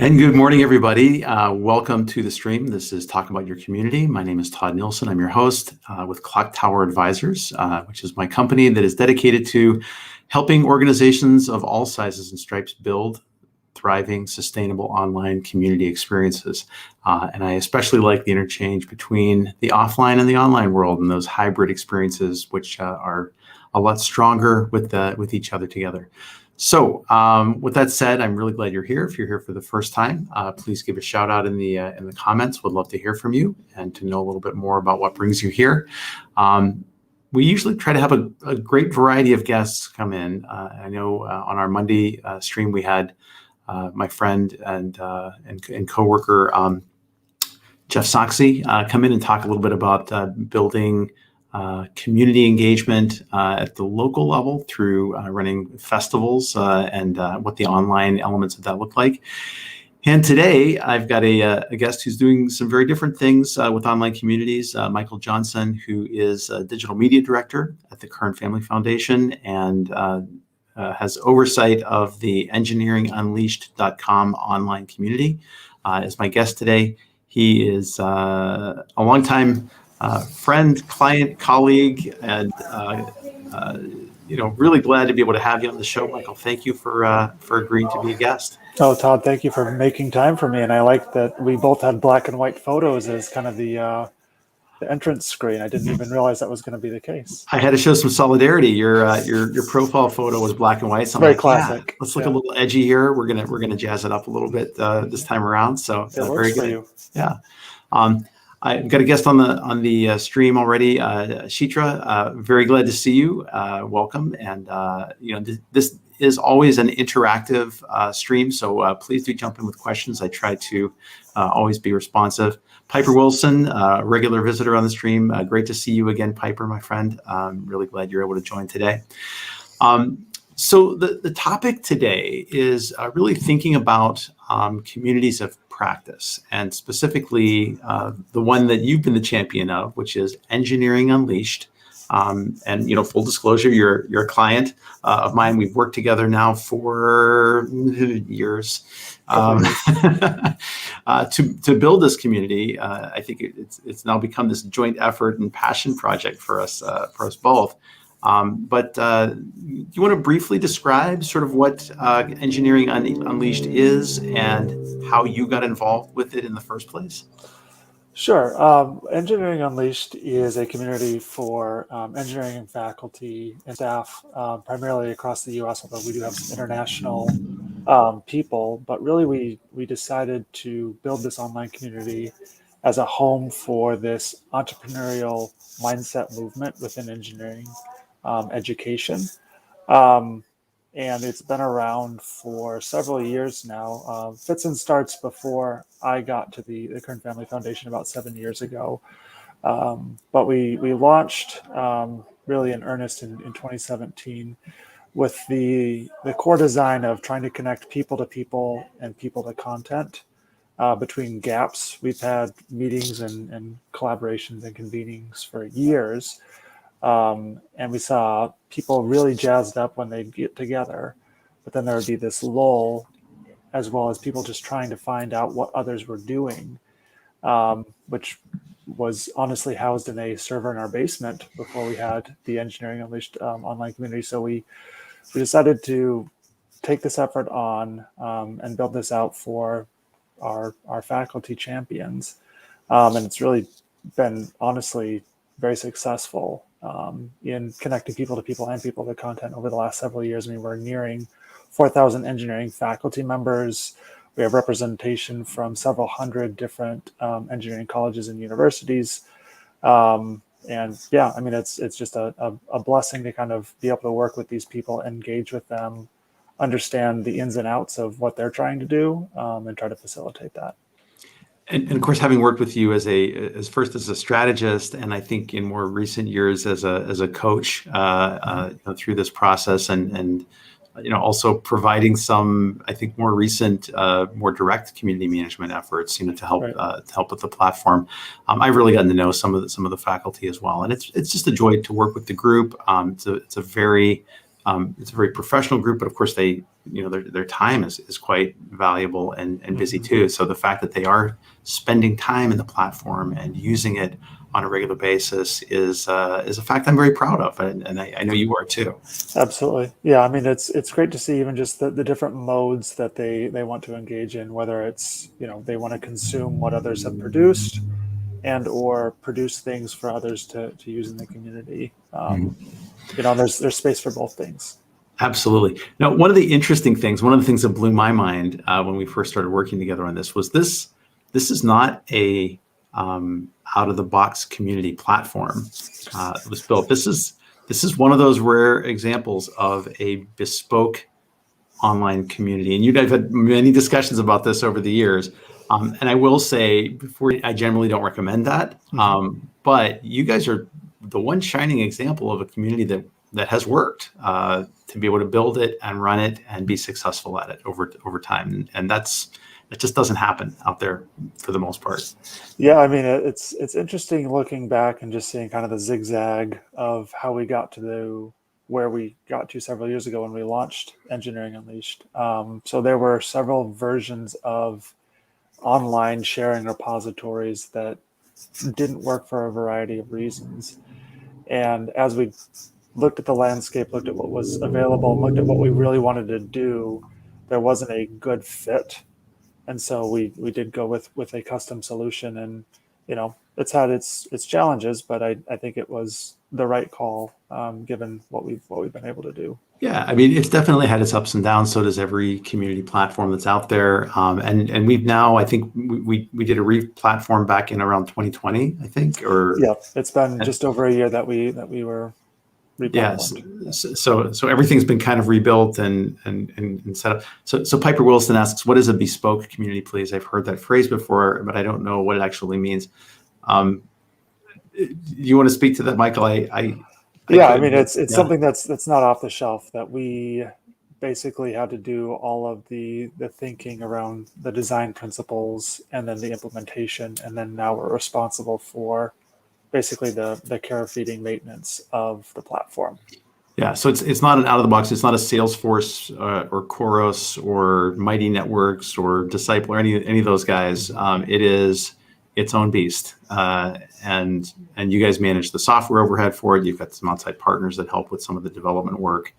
And good morning, everybody. Welcome to the stream. This is Talk About Your Community. My name is Todd Nielsen. I'm your host with Clock Tower Advisors, which is my company that is dedicated to helping organizations of all sizes and stripes build thriving, sustainable online community experiences. And I especially like the interchange between the offline and the online world and those hybrid experiences, which are a lot stronger with each other together. So with that said, I'm really glad you're here. If you're here for the first time, please give a shout out in the comments. Would love to hear from you and to know a little bit more about what brings you here. We usually try to have a great variety of guests come in. I know on our Monday stream, we had my friend and coworker, Jeff Soxie, come in and talk a little bit about building community engagement at the local level through running festivals and what the online elements of that look like. And today I've got a guest who's doing some very different things with online communities, Michael Johnson, who is a digital media director at the Kern Family Foundation and has oversight of the engineeringunleashed.com online community. Is my guest today. He is a longtime friend, client, colleague, and really glad to be able to have you on the show, Michael. Thank you for agreeing to be a guest. Oh, Todd, thank you for making time for me. And I like that we both had black and white photos as kind of the entrance screen. I didn't even realize that was going to be the case. I had to show some solidarity. Your profile photo was black and white. So I'm very like, classic. Yeah, let's look a little edgy here. We're gonna jazz it up a little bit this time around. So very good. For you. Yeah. I've got a guest on the stream already, Shitra. Very glad to see you. Welcome, and this is always an interactive stream, so please do jump in with questions. I try to always be responsive. Piper Wilson, regular visitor on the stream. Great to see you again, Piper, my friend. I'm really glad you're able to join today. So the topic today is really thinking about communities of practice, and specifically the one that you've been the champion of, which is Engineering Unleashed. And full disclosure, you're a client of mine. We've worked together now for years to build this community. I think it's now become this joint effort and passion project for us both. But you want to briefly describe sort of what Engineering Unleashed is and how you got involved with it in the first place? Sure. Engineering Unleashed is a community for engineering faculty and staff, primarily across the U.S., although we do have some international people. But really, we decided to build this online community as a home for this entrepreneurial mindset movement within engineering education. And it's been around for several years now. Fits and starts before I got to the Kern Family Foundation about 7 years ago. But we launched really in earnest in 2017 with the core design of trying to connect people to people and people to content between gaps. We've had meetings and collaborations and convenings for years. And we saw people really jazzed up when they'd get together, but then there would be this lull, as well as people just trying to find out what others were doing, which was honestly housed in a server in our basement before we had the Engineering Unleashed online community. So we decided to take this effort on and build this out for our faculty champions. And it's really been honestly very successful in connecting people to people and people to content over the last several years. I mean, we're nearing 4,000 engineering faculty members. We have representation from several hundred different engineering colleges and universities. And yeah, I mean, it's just a blessing to kind of be able to work with these people, engage with them, understand the ins and outs of what they're trying to do, and try to facilitate that. And of course, having worked with you as first as a strategist, and I think in more recent years as a coach through this process, and also providing some, I think, more recent, more direct community management efforts, to help to help with the platform. I've really gotten to know some of the faculty as well, and it's just a joy to work with the group. It's a very it's a very professional group, but of course their time is quite valuable and busy too. So the fact that they are spending time in the platform and using it on a regular basis is a fact I'm very proud of, and I know you are too. Absolutely. Yeah. I mean, it's great to see even just the different modes that they want to engage in, whether it's, they want to consume what others have produced and or produce things for others to use in the community. There's space for both things. Absolutely. Now, one of the things that blew my mind when we first started working together on this was this is not a out of the box community platform. It was built. This is one of those rare examples of a bespoke online community. And you guys have had many discussions about this over the years. And I will say, I generally don't recommend that. But you guys are the one shining example of a community that has worked to be able to build it and run it and be successful at it over time. And it just doesn't happen out there for the most part. Yeah, I mean, it's interesting looking back and just seeing kind of the zigzag of how we got to where we got to several years ago when we launched Engineering Unleashed. So there were several versions of online sharing repositories that didn't work for a variety of reasons. And as we looked at the landscape, looked at what was available, and looked at what we really wanted to do, there wasn't a good fit. And so we did go with a custom solution, and it's had its challenges, but I think it was the right call given what we've been able to do. Yeah, I mean, it's definitely had its ups and downs. So does every community platform that's out there. And we've now, I think we did a re-platform back in around 2020, I think, or yeah, it's been just over a year that we were. Yes. So everything's been kind of rebuilt and set up. So Piper Wilson asks, what is a bespoke community, please? I've heard that phrase before, but I don't know what it actually means. You want to speak to that, Michael? I mean, it's something that's not off the shelf, that we basically had to do all of the thinking around the design principles and then the implementation. And then now we're responsible for basically the care, feeding, maintenance of the platform. Yeah, so it's not an out of the box. It's not a Salesforce or Chorus or Mighty Networks or Disciple or any of those guys. It is its own beast, and you guys manage the software overhead for it. You've got some outside partners that help with some of the development work,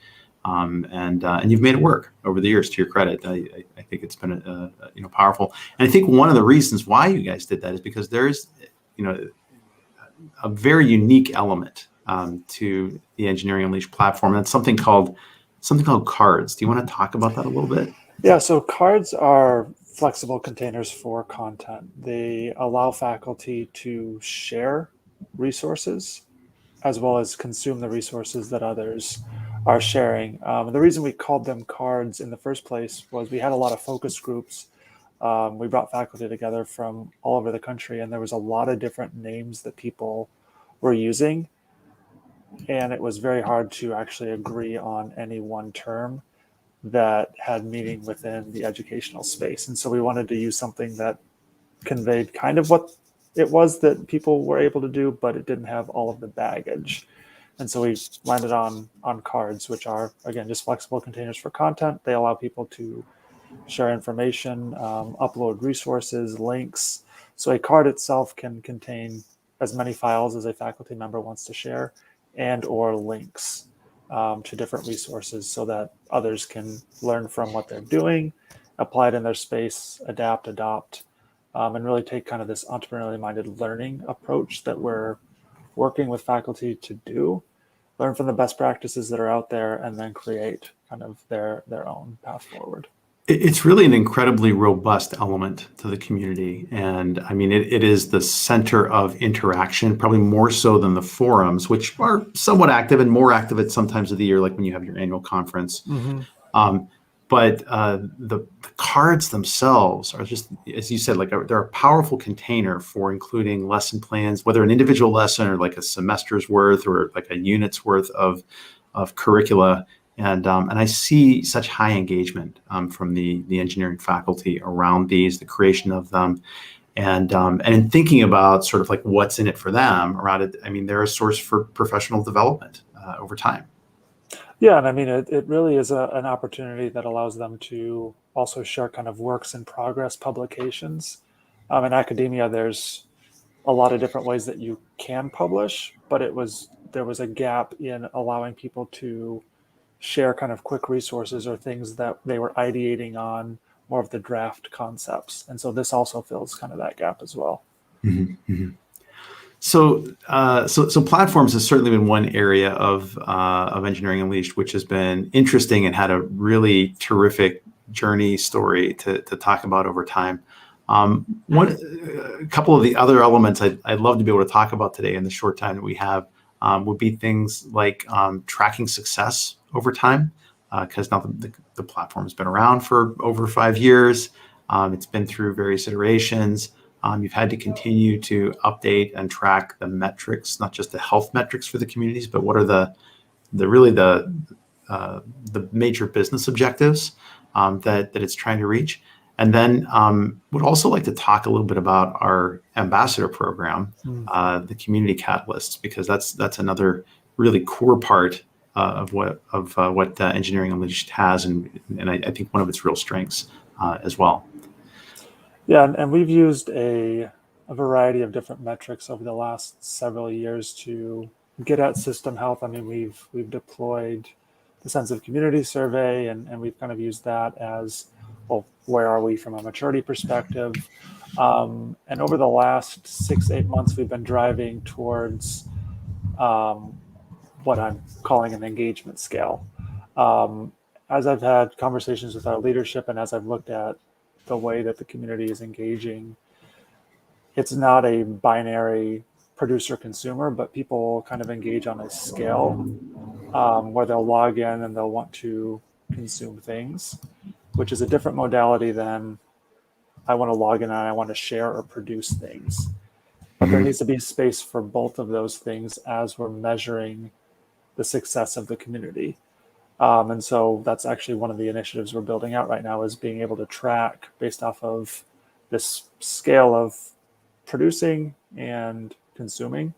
and you've made it work over the years. To your credit, I think it's been powerful. And I think one of the reasons why you guys did that is because there's a very unique element to the Engineering Unleashed platform. That's something called cards. Do you want to talk about that a little bit? Yeah, so cards are flexible containers for content. They allow faculty to share resources as well as consume the resources that others are sharing. The reason we called them cards in the first place was we had a lot of focus groups. We brought faculty together from all over the country, and there was a lot of different names that people were using. And it was very hard to actually agree on any one term that had meaning within the educational space. And so we wanted to use something that conveyed kind of what it was that people were able to do, but it didn't have all of the baggage. And so we landed on cards, which are, again, just flexible containers for content. They allow people to share information, upload resources, links. So a card itself can contain as many files as a faculty member wants to share, and or links to different resources so that others can learn from what they're doing, apply it in their space, adapt, adopt, and really take kind of this entrepreneurially minded learning approach that we're working with faculty to do, learn from the best practices that are out there, and then create kind of their own path forward. It's really an incredibly robust element to the community. And I mean, it is the center of interaction, probably more so than the forums, which are somewhat active and more active at some times of the year, like when you have your annual conference. But the cards themselves are just, as you said, like they're a powerful container for including lesson plans, whether an individual lesson or like a semester's worth or like a unit's worth of curricula. And I see such high engagement from the engineering faculty around these, the creation of them, and in thinking about sort of like what's in it for them around it. I mean, they're a source for professional development over time. Yeah, and I mean, it really is an opportunity that allows them to also share kind of works in progress publications. In academia, there's a lot of different ways that you can publish, but there was a gap in allowing people to share kind of quick resources or things that they were ideating on, more of the draft concepts. And so this also fills kind of that gap as well. Mhm, mhm. So platforms has certainly been one area of Engineering Unleashed, which has been interesting and had a really terrific journey story to talk about over time. A couple of the other elements I'd love to be able to talk about today in the short time that we have would be things like tracking success over time, because now the platform has been around for over 5 years. It's been through various iterations. You've had to continue to update and track the metrics, not just the health metrics for the communities, but what are the major business objectives that it's trying to reach. And then would also like to talk a little bit about our ambassador program, the community catalysts, because that's another really core part of what Engineering Unleashed has, and I think one of its real strengths as well. Yeah, and we've used a variety of different metrics over the last several years to get at system health. I mean, we've deployed the sense of community survey, and we've kind of used that as, well, where are we from a maturity perspective? And over the last 6-8 months, we've been driving towards what I'm calling an engagement scale. As I've had conversations with our leadership and as I've looked at the way that the community is engaging, it's not a binary producer consumer, but people kind of engage on a scale where they'll log in and they'll want to consume things, which is a different modality than I want to log in and I want to share or produce things. But there needs to be space for both of those things as we're measuring the success of the community. And so that's actually one of the initiatives we're building out right now, is being able to track based off of this scale of producing and consuming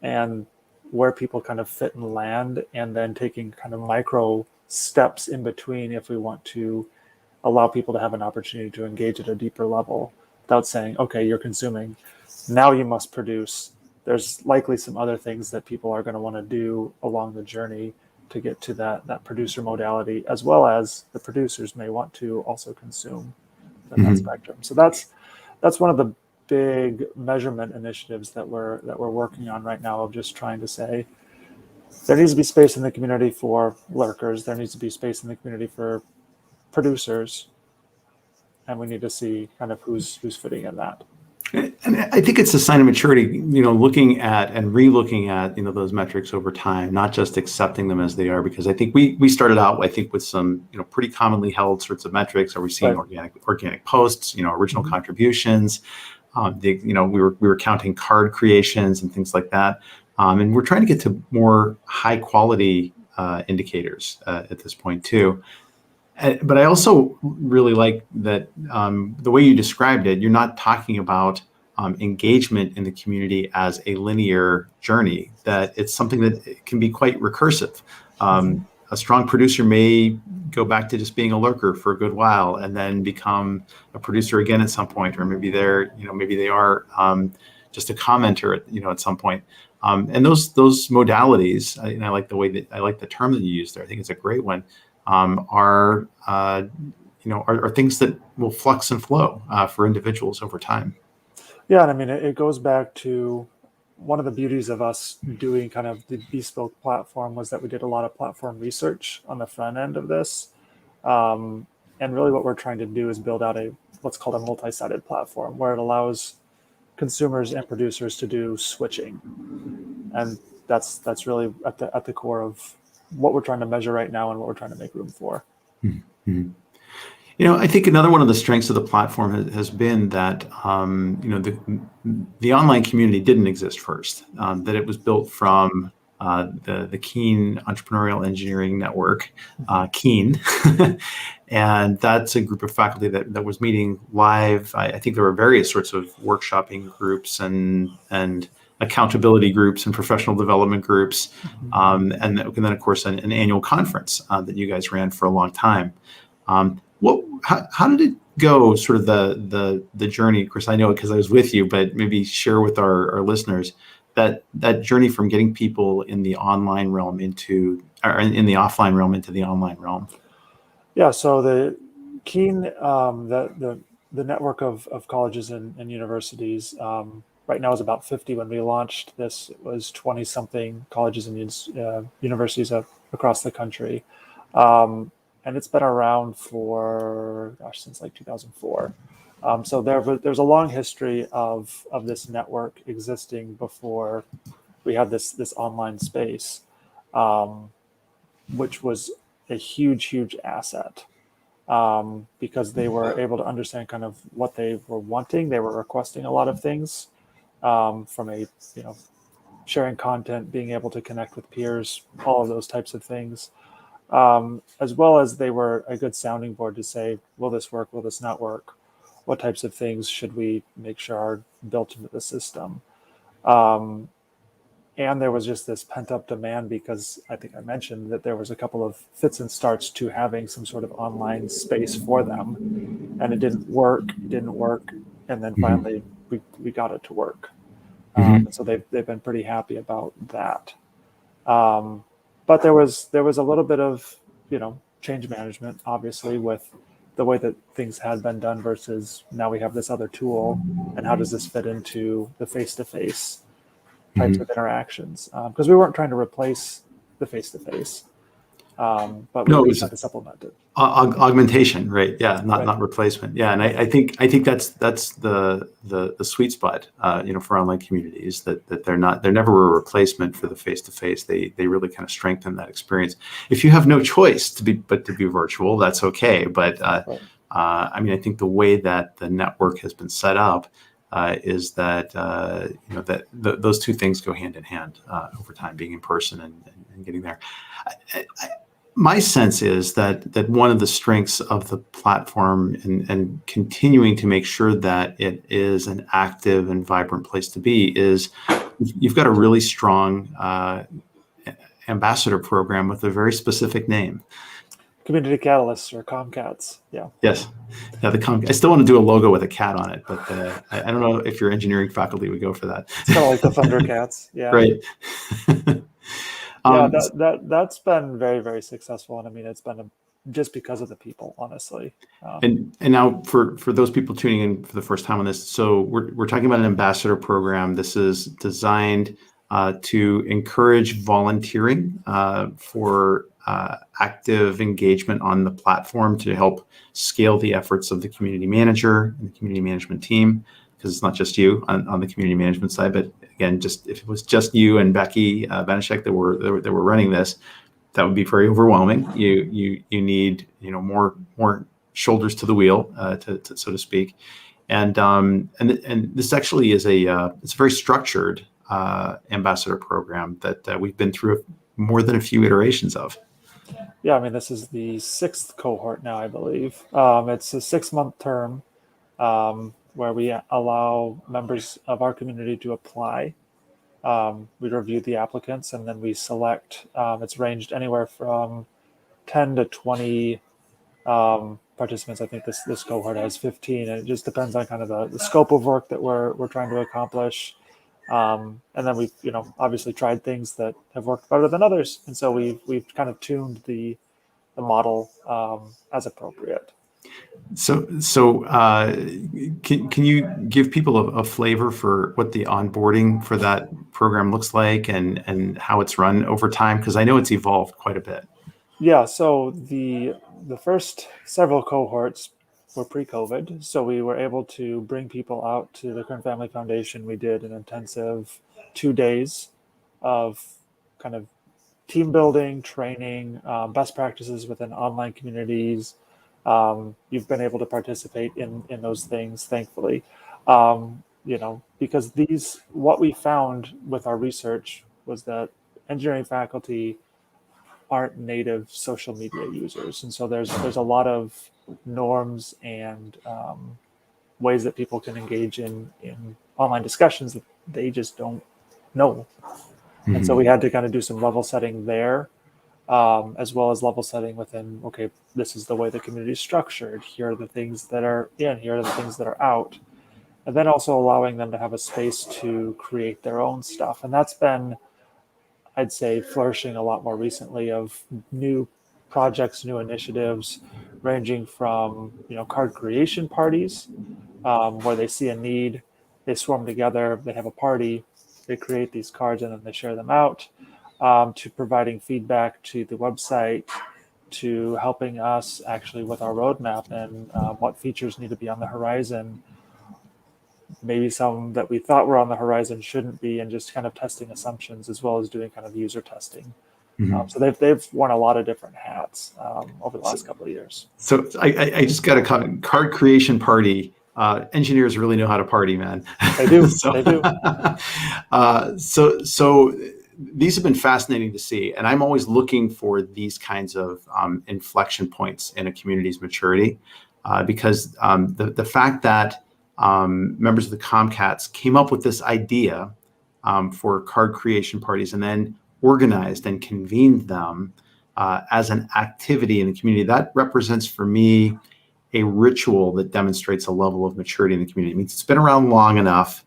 and where people kind of fit and land, and then taking kind of micro steps in between if we want to allow people to have an opportunity to engage at a deeper level without saying, okay, you're consuming, now you must produce. There's likely some other things that people are going to want to do along the journey to get to that producer modality, as well as the producers may want to also consume that spectrum. So that's one of the big measurement initiatives that we're working on right now, of just trying to say there needs to be space in the community for lurkers, there needs to be space in the community for producers, and we need to see kind of who's fitting in that. And I think it's a sign of maturity, looking at and re-looking at, those metrics over time, not just accepting them as they are, because I think we started out, with some, pretty commonly held sorts of metrics. Are we seeing organic posts, original contributions? We were counting card creations and things like that. And we're trying to get to more high quality indicators at this point too. But I also really like that the way you described it, you're not talking about engagement in the community as a linear journey, that it's something that can be quite recursive. A strong producer may go back to just being a lurker for a good while and then become a producer again at some point, or maybe maybe they are just a commenter at some point. And those modalities, I like the term that you used there. I think it's a great one. Are things that will flux and flow for individuals over time. Yeah, and I mean, it goes back to one of the beauties of us doing kind of the Bespoke platform was that we did a lot of platform research on the front end of this. And really what we're trying to do is build out what's called a multi-sided platform, where it allows consumers and producers to do switching. And that's really at the core of what we're trying to measure right now and what we're trying to make room for. Mm-hmm. I think another one of the strengths of the platform has been that the online community didn't exist first. That it was built from the Keen Entrepreneurial Engineering Network, Keen, and that's a group of faculty that was meeting live. I think there were various sorts of workshopping groups and accountability groups and professional development groups, and then of course an annual conference that you guys ran for a long time. How did it go? Sort of the journey. Of course, I know it because I was with you, but maybe share with our listeners that journey from getting people in the online realm into, or in the offline realm into the online realm. Yeah, so the Keen, the network of colleges and universities, right now is about 50. When we launched this, it was 20 something colleges and universities across the country. And it's been around for, since like 2004. So there's a long history of this network existing before we had this online space, which was a huge asset, because they were able to understand kind of what they were wanting. They were requesting a lot of things, from sharing content, being able to connect with peers, all of those types of things. As well as they were a good sounding board to say, will this work? Will this not work? What types of things should we make sure are built into the system? And there was just this pent up demand, because I think I mentioned that there was a couple of fits and starts to having some sort of online space for them, and it didn't work. And then finally we got it to work. And so they've been pretty happy about that. But there was a little bit of, change management, obviously, with the way that things had been done versus now we have this other tool, and how does this fit into the face-to-face types of interactions? Because we weren't trying to replace the face-to-face, but we had to supplement it. Augmentation, right? Yeah, not Right. replacement. Yeah, and I think that's the sweet spot, for online communities, that they're never a replacement for the face-to-face. They really kind of strengthen that experience. If you have no choice to be virtual, that's okay. But Right. I think the way that the network has been set up is that those two things go hand in hand over time, being in person and getting there. My sense is that one of the strengths of the platform, and continuing to make sure that it is an active and vibrant place to be, is you've got a really strong ambassador program with a very specific name. Community Catalysts, or Comcats. Yeah. Yes. Yeah, I still want to do a logo with a cat on it, but I don't know if your engineering faculty would go for that. It's kind of like the Thundercats. Yeah. Right. Yeah, that's been very successful, and it's been just because of the people, honestly. And now for those people tuning in for the first time on this, so we're talking about an ambassador program. This is designed to encourage volunteering for active engagement on the platform, to help scale the efforts of the community manager and the community management team, because it's not just you on the community management side, but again, just if it was just you and Becky Banashek that were running this, that would be very overwhelming. You need more shoulders to the wheel, so to speak, and this actually is it's a very structured ambassador program that we've been through more than a few iterations of. Yeah, this is the 6th cohort now, I believe. It's a 6-month term, where we allow members of our community to apply. We review the applicants, and then we select. It's ranged anywhere from 10 to 20 participants. I think this cohort has 15, and it just depends on kind of the scope of work that we're trying to accomplish. And then we've obviously tried things that have worked better than others, and so we've kind of tuned the model as appropriate. So can you give people a flavor for what the onboarding for that program looks like, and how it's run over time? Because I know it's evolved quite a bit. Yeah, so the first several cohorts were pre-COVID, so we were able to bring people out to the Kern Family Foundation. We did an intensive 2 days of kind of team building, training, best practices within online communities. You've been able to participate in those things, thankfully, because what we found with our research was that engineering faculty aren't native social media users, and so there's a lot of norms and ways that people can engage in online discussions that they just don't know. And so Mhm. we had to kind of do some level setting there, as well as level setting within, okay, this is the way the community is structured. Here are the things that are in, here are the things that are out. And then also allowing them to have a space to create their own stuff. And that's been, I'd say, flourishing a lot more recently, of new projects, new initiatives, ranging from, card creation parties, where they see a need, they swarm together, they have a party, they create these cards, and then they share them out, to providing feedback to the website, to helping us actually with our roadmap and what features need to be on the horizon. Maybe some that we thought were on the horizon shouldn't be, and just kind of testing assumptions, as well as doing kind of user testing. Mhm. So they've worn a lot of different hats over the So, last couple of years. so I just got a comment. Card creation party. Engineers really know how to party, man. They do. so, They do. so these have been fascinating to see, and I'm always looking for these kinds of inflection points in a community's maturity, because the fact that members of the Comcats came up with this idea for card creation parties and then organized and convened them as an activity in the community, that represents for me a ritual that demonstrates a level of maturity in the community. It means it's been around long enough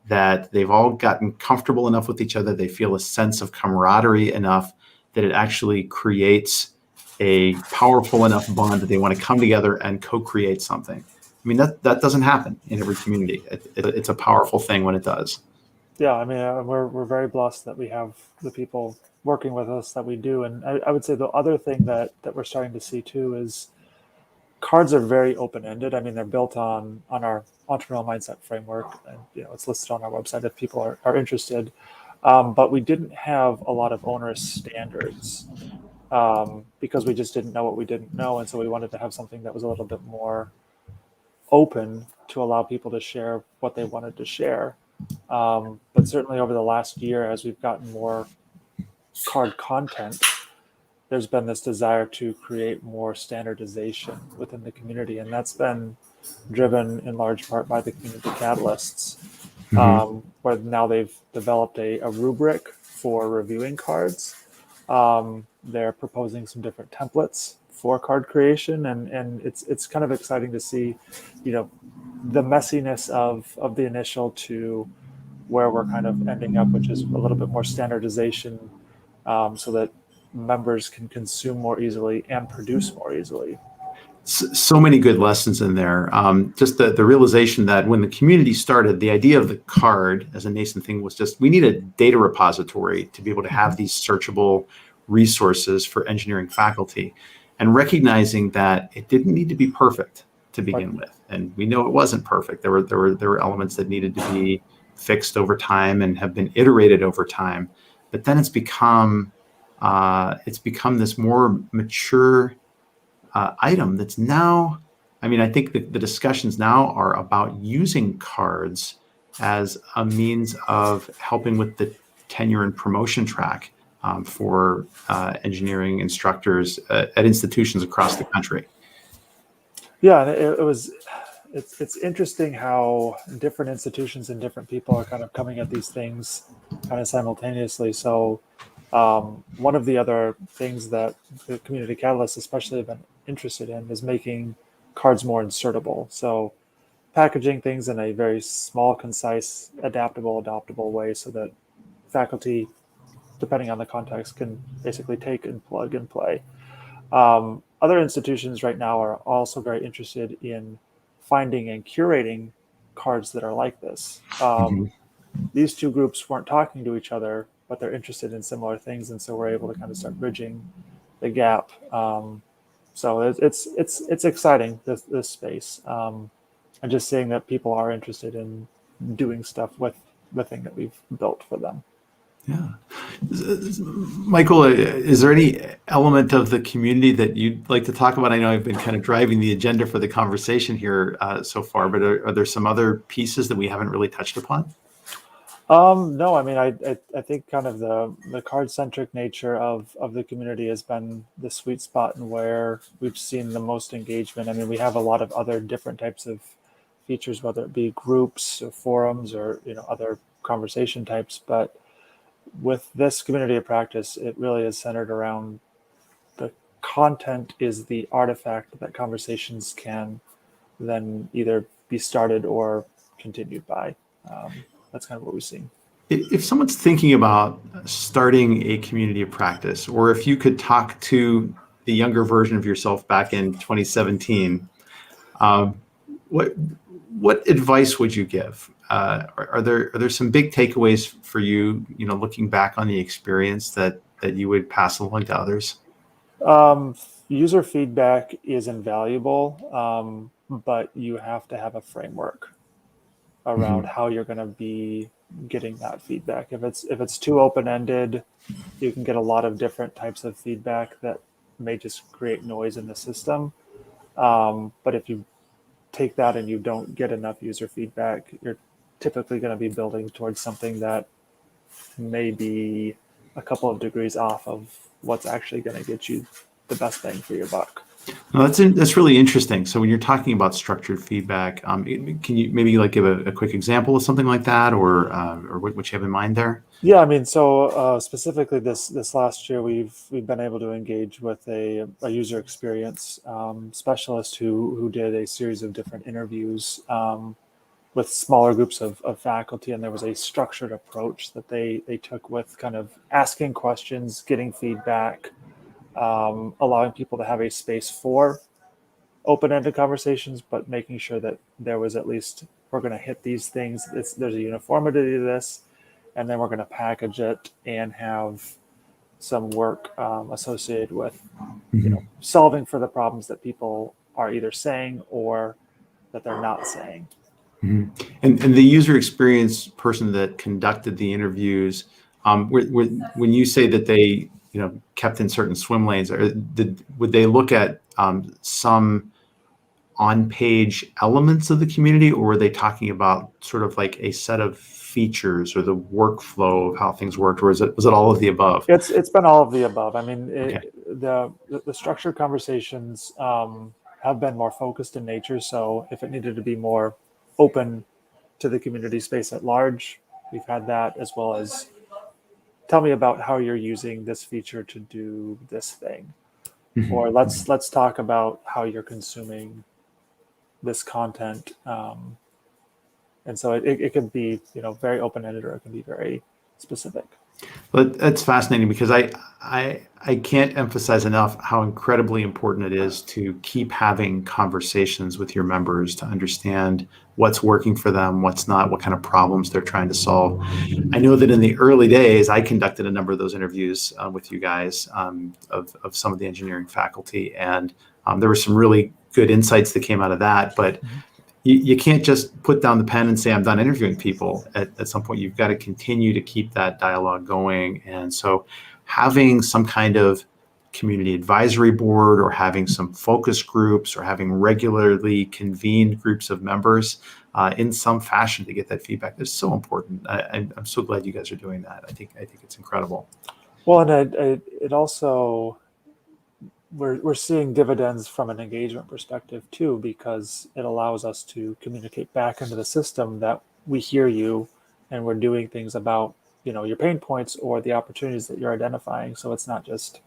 that they've all gotten comfortable enough with each other. They feel a sense of camaraderie enough that it actually creates a powerful enough bond that they want to come together and co-create something. I mean, that doesn't happen in every community. It's a powerful thing when it does. Yeah, I mean, we're very blessed that we have the people working with us that we do. And I would say the other thing that we're starting to see too is cards are very open ended. I mean, they're built on our entrepreneurial mindset framework, and it's listed on our website if people are interested. But we didn't have a lot of onerous standards, because we just didn't know what we didn't know, and so we wanted to have something that was a little bit more open to allow people to share what they wanted to share. But certainly over the last year, as we've gotten more card content, there's been this desire to create more standardization within the community. And that's been driven in large part by the community catalysts, Mm-hmm. where now they've developed a rubric for reviewing cards. They're proposing some different templates for card creation, and it's kind of exciting to see, the messiness of the initial to where we're kind of ending up, which is a little bit more standardization, so that members can consume more easily and produce more easily. So many good lessons in there. Just the realization that when the community started, the idea of the card as a nascent thing was just, we need a data repository to be able to have these searchable resources for engineering faculty, and recognizing that it didn't need to be perfect to begin with. And we know it wasn't perfect. There were elements that needed to be fixed over time and have been iterated over time. But then it's become this more mature item that's now, I mean, I think the discussions now are about using cards as a means of helping with the tenure and promotion track for engineering instructors at institutions across the country. Yeah, and it's interesting how different institutions and different people are kind of coming at these things kind of simultaneously. So one of the other things that the community catalysts especially have been interested in is making cards more insertable. So packaging things in a very small, concise, adaptable way, so that faculty, depending on the context, can basically take and plug and play. Other institutions right now are also very interested in finding and curating cards that are like this. Mhm. These two groups weren't talking to each other, but they're interested in similar things, and so we're able to kind of start bridging the gap. So it's exciting, this space, and just seeing that people are interested in doing stuff with the thing that we've built for them. Yeah. Michael, is there any element of the community that you'd like to talk about? I know I've been kind of driving the agenda for the conversation here so far, but are there some other pieces that we haven't really touched upon? No, I mean, I think kind of the card centric nature of the community has been the sweet spot, and where we've seen the most engagement. I mean, we have a lot of other different types of features, whether it be groups or forums or other conversation types, but with this community of practice, it really is centered around the content is the artifact that conversations can then either be started or continued by. That's kind of what we've seen. If someone's thinking about starting a community of practice, or if you could talk to the younger version of yourself back in 2017, what advice would you give? Are there some big takeaways for you, looking back on the experience that you would pass along to others? User feedback is invaluable, but you have to have a framework around how you're going to be getting that feedback. If it's too open-ended, you can get a lot of different types of feedback that may just create noise in the system. But if you take that and you don't get enough user feedback, you're typically going to be building towards something that may be a couple of degrees off of what's actually going to get you the best bang for your buck. Well, that's really interesting. So when you're talking about structured feedback, can you maybe give a quick example of something like that, or what you have in mind there? Yeah, I mean, so specifically this last year, we've been able to engage with a user experience specialist who did a series of different interviews with smaller groups of faculty, and there was a structured approach that they took with kind of asking questions, getting feedback, allowing people to have a space for open-ended conversations, but making sure that there was at least, we're going to hit these things. There's a uniformity to this, and then we're going to package it and have some work associated with, solving for the problems that people are either saying or that they're not saying. And the user experience person that conducted the interviews, when you say that they kept in certain swim lanes, would they look at some on-page elements of the community, or were they talking about sort of like a set of features or the workflow of how things worked, or was it all of the above? It's been all of the above. I mean, Okay. the structured conversations have been more focused in nature. So if it needed to be more open to the community space at large, we've had that, as well as tell me about how you're using this feature to do this thing, or let's talk about how you're consuming this content. And so it can be very open-ended, or it can be very specific. But that's fascinating, because I can't emphasize enough how incredibly important it is to keep having conversations with your members to understand what's working for them, what's not, what kind of problems they're trying to solve. I know that in the early days, I conducted a number of those interviews with you guys of some of the engineering faculty, and there were some really good insights that came out of that. But you can't just put down the pen and say, I'm done interviewing people. At some point, you've got to continue to keep that dialogue going. And so having some kind of community advisory board, or having some focus groups, or having regularly convened groups of members in some fashion to get that feedback is so important. I'm so glad you guys are doing that. I think it's incredible. Well, and it also, we're seeing dividends from an engagement perspective too, because it allows us to communicate back into the system that we hear you and we're doing things about your pain points or the opportunities that you're identifying. So it's not just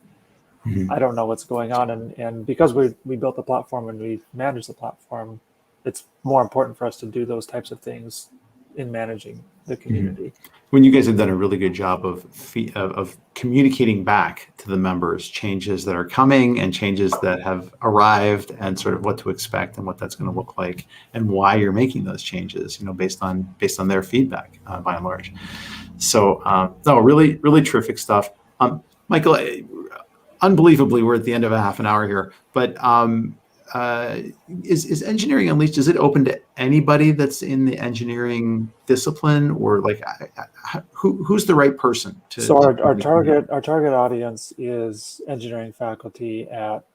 I don't know what's going on, and because we built the platform and we manage the platform, it's more important for us to do those types of things in managing the community. When you guys have done a really good job of communicating back to the members changes that are coming and changes that have arrived, and sort of what to expect and what that's going to look like, and why you're making those changes, based on their feedback, by and large. So no, really, really terrific stuff. Michael, unbelievably, we're at the end of a half an hour here, but is Engineering Unleashed, is it open to anybody that's in the engineering discipline, or who's the right person to? So our target audience is engineering faculty at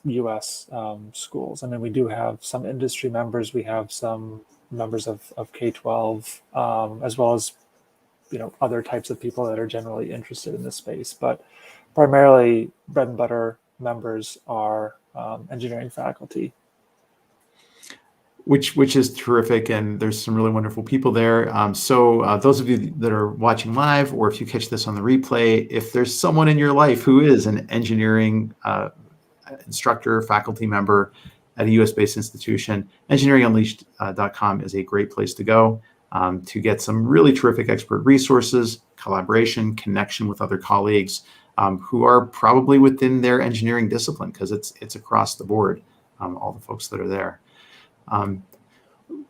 U.S. schools, and then we do have some industry members. We have some members of K-12, as well as other types of people that are generally interested in this space. But primarily, bread and butter members are engineering faculty. which is terrific, and there's some really wonderful people there. So those of you that are watching live, or if you catch this on the replay, if there's someone in your life who is an engineering instructor, faculty member at a US-based institution, engineeringunleashed.com is a great place to go to get some really terrific expert resources, collaboration, connection with other colleagues who are probably within their engineering discipline, because it's across the board, all the folks that are there.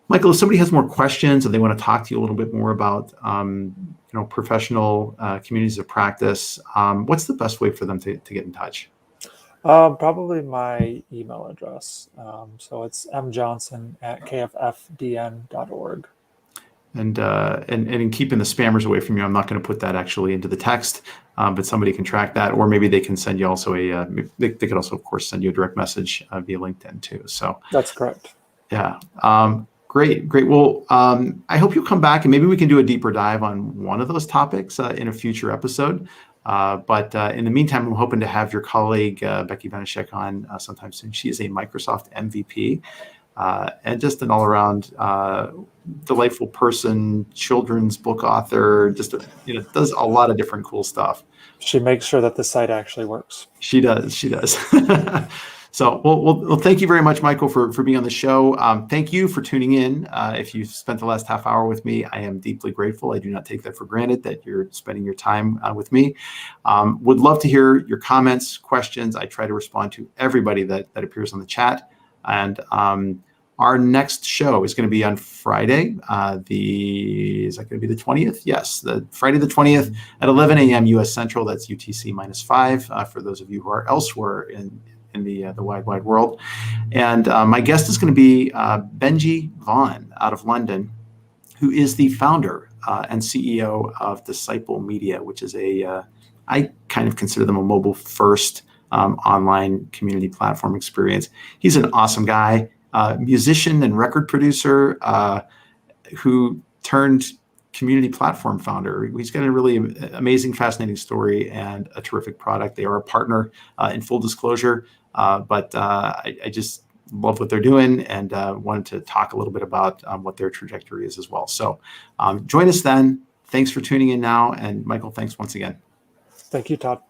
Michael, if somebody has more questions and they want to talk to you a little bit more about professional communities of practice, what's the best way for them to get in touch? Probably my email address. So it's mjohnson@kffdn.org. And in keeping the spammers away from you, I'm not going to put that actually into the text, but somebody can track that, or maybe they can send you also they could also, of course, send you a direct message via LinkedIn too. So that's correct. Yeah. Great. Well, I hope you'll come back and maybe we can do a deeper dive on one of those topics in a future episode. But in the meantime, I'm hoping to have your colleague, Becky Vanishek, on sometime soon. She is a Microsoft MVP and just an all-around delightful person, children's book author, just does a lot of different cool stuff. She makes sure that the site actually works. She does. So, well, thank you very much, Michael, for being on the show. Thank you for tuning in. If you've spent the last half hour with me, I am deeply grateful. I do not take that for granted that you're spending your time with me. Would love to hear your comments, questions. I try to respond to everybody that appears on the chat. And our next show is going to be on Friday. Is that going to be the 20th? Yes, Friday the 20th at 11 a.m. U.S. Central. That's UTC -5 for those of you who are elsewhere in the wide world. And my guest is going to be Benji Vaughn out of London, who is the founder and CEO of Disciple Media, which is I kind of consider them a mobile first online community platform experience. He's an awesome guy, musician and record producer who turned community platform founder. He's got a really amazing, fascinating story and a terrific product. They are a partner in full disclosure, but I just love what they're doing and wanted to talk a little bit about what their trajectory is as well. So join us then. Thanks for tuning in now. And Michael, thanks once again. Thank you, Todd.